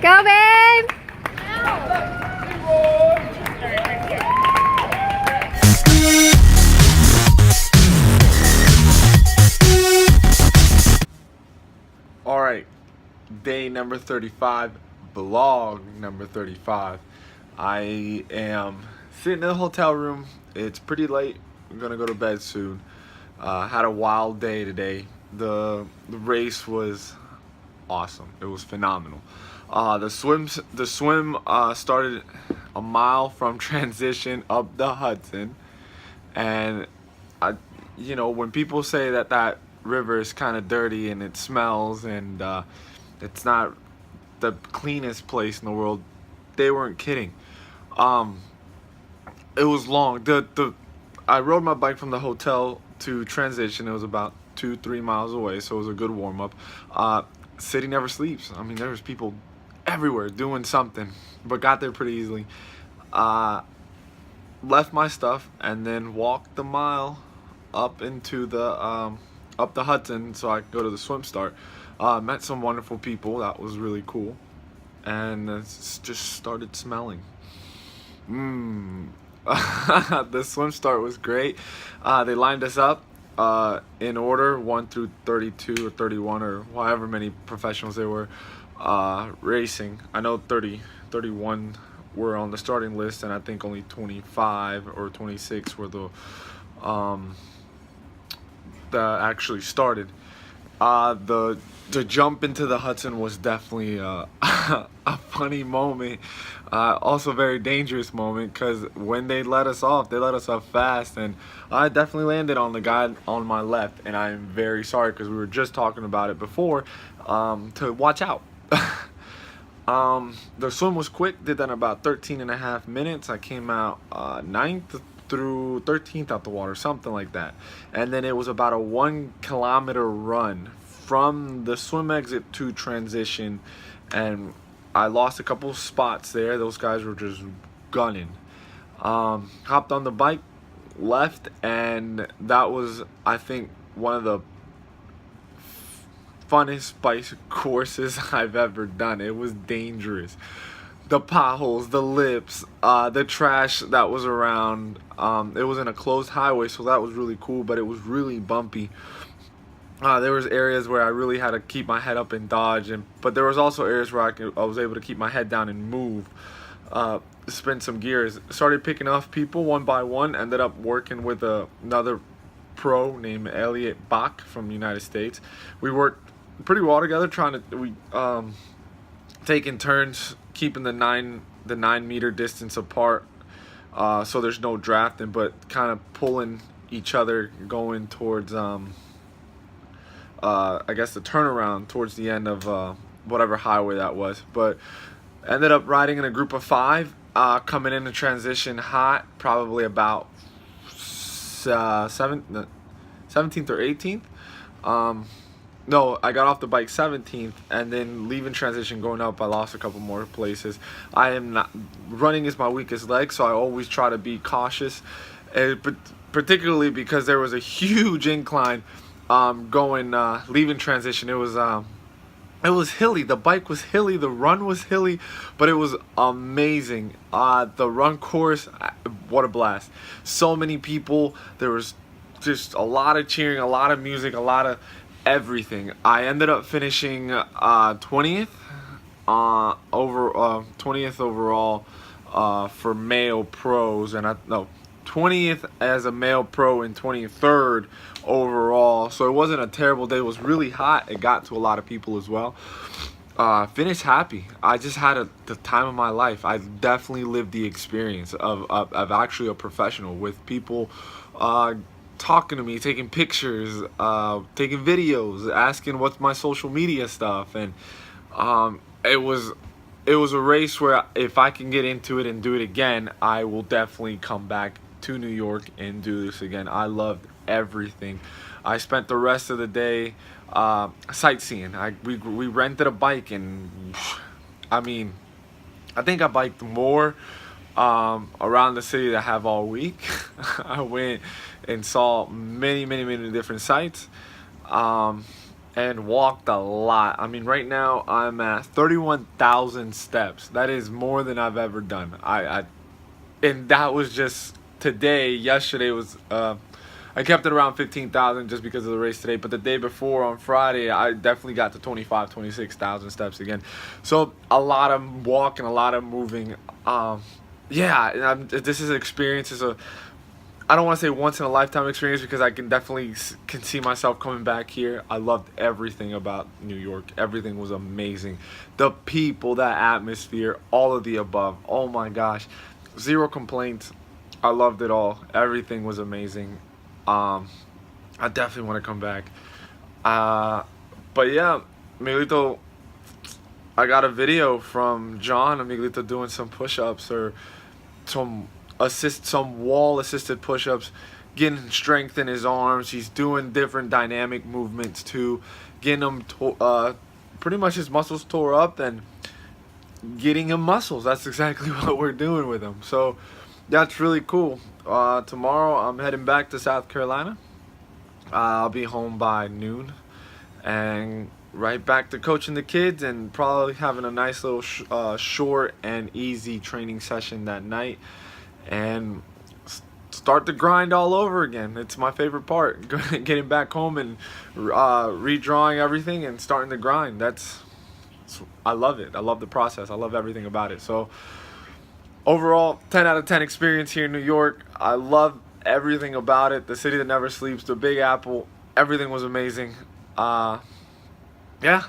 Go, babe! Alright, day number 35, vlog number 35. I am sitting in the hotel room. It's pretty late. I'm gonna go to bed soon. Had a wild day today. The race was awesome. It was phenomenal. The swim started a mile from transition up the Hudson, and when people say that river is kind of dirty and it smells and it's not the cleanest place in the world, they weren't kidding. It was long. I rode my bike from the hotel to transition. It was about 2-3 miles away, so it was a good warm-up. City never sleeps. I mean, there was people everywhere doing something, but got there pretty easily. Left my stuff and then walked the mile up into the up the Hudson so I could go to the swim start. Met some wonderful people. That was really cool, and just started smelling. The swim start was great. They lined us up in order 1 through 32 or 31 or however many professionals there were racing. I know 31 were on the starting list, and I think only 25 or 26 were that actually started. The jump into the Hudson was definitely a funny moment, also a very dangerous moment, because when they let us off fast, and I definitely landed on the guy on my left, and I'm very sorry because we were just talking about it before, to watch out. The swim was quick, did that in about 13.5 minutes. I came out 9th through 13th out the water, something like that. And then it was about a 1 kilometer run from the swim exit to transition, and I lost a couple spots there. Those guys were just gunning. Hopped on the bike, left, and that was, I think, one of the funnest bike courses I've ever done. It was dangerous. The potholes, the lips, the trash that was around. It was in a closed highway, so that was really cool, but it was really bumpy. There was areas where I really had to keep my head up and dodge, but there was also areas where I was able to keep my head down and move, spin some gears. Started picking off people one by one. Ended up working with another pro named Elliot Bach from the United States. We worked pretty well together, taking turns, keeping the 9 meter distance apart, so there's no drafting, but kind of pulling each other going towards I guess the turnaround towards the end of whatever highway that was. But ended up riding in a group of 5, coming into transition hot, probably about 17th or 18th. No, I got off the bike 17th, and then leaving transition going up, I lost a couple more places. Running is my weakest leg, so I always try to be cautious, but particularly because there was a huge incline leaving transition. It was hilly. The bike was hilly. The run was hilly, but it was amazing. The run course, what a blast. So many people. There was just a lot of cheering, a lot of music, a lot of everything. I ended up finishing 20th 20th overall for male pros, and 20th as a male pro and 23rd overall. So it wasn't a terrible day. It was really hot. It got to a lot of people as well. Finished happy. I just had the time of my life. I definitely lived the experience of actually a professional, with people talking to me, taking pictures, taking videos, asking what's my social media stuff, and it was a race where if I can get into it and do it again, I will definitely come back to New York and do this again. I loved everything. I spent the rest of the day sightseeing. We rented a bike, and I mean, I think I biked more around the city that I have all week. I went and saw many different sites. and walked a lot. I mean, right now I'm at 31,000 steps. That is more than I've ever done. And that was just today. Yesterday was I kept it around 15,000 just because of the race today. But the day before on Friday, I definitely got to 26,000 steps again. So a lot of walking, a lot of moving. Yeah, this is an experience. I don't want to say once in a lifetime experience because I can definitely can see myself coming back here. I loved everything about New York. Everything was amazing. The people, that atmosphere, all of the above. Oh my gosh, zero complaints. I loved it all. Everything was amazing. I definitely want to come back. But yeah, Miguelito, I got a video from John and Miguelito doing some push-ups or some wall assisted push-ups, getting strength in his arms. He's doing different dynamic movements too, getting him pretty much his muscles tore up and getting him muscles. That's exactly what we're doing with him. So that's really cool. Tomorrow I'm heading back to South Carolina. I'll be home by noon and right back to coaching the kids and probably having a nice little short and easy training session that night and start the grind all over again. It's my favorite part, getting back home and redrawing everything and starting the grind. I love it. I love the process. I love everything about it. So overall, 10 out of 10 experience here in New York. I love everything about it. The city that never sleeps, the Big Apple, everything was amazing. Yeah,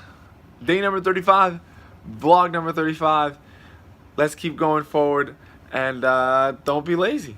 day number 35, vlog number 35. Let's keep going forward and don't be lazy.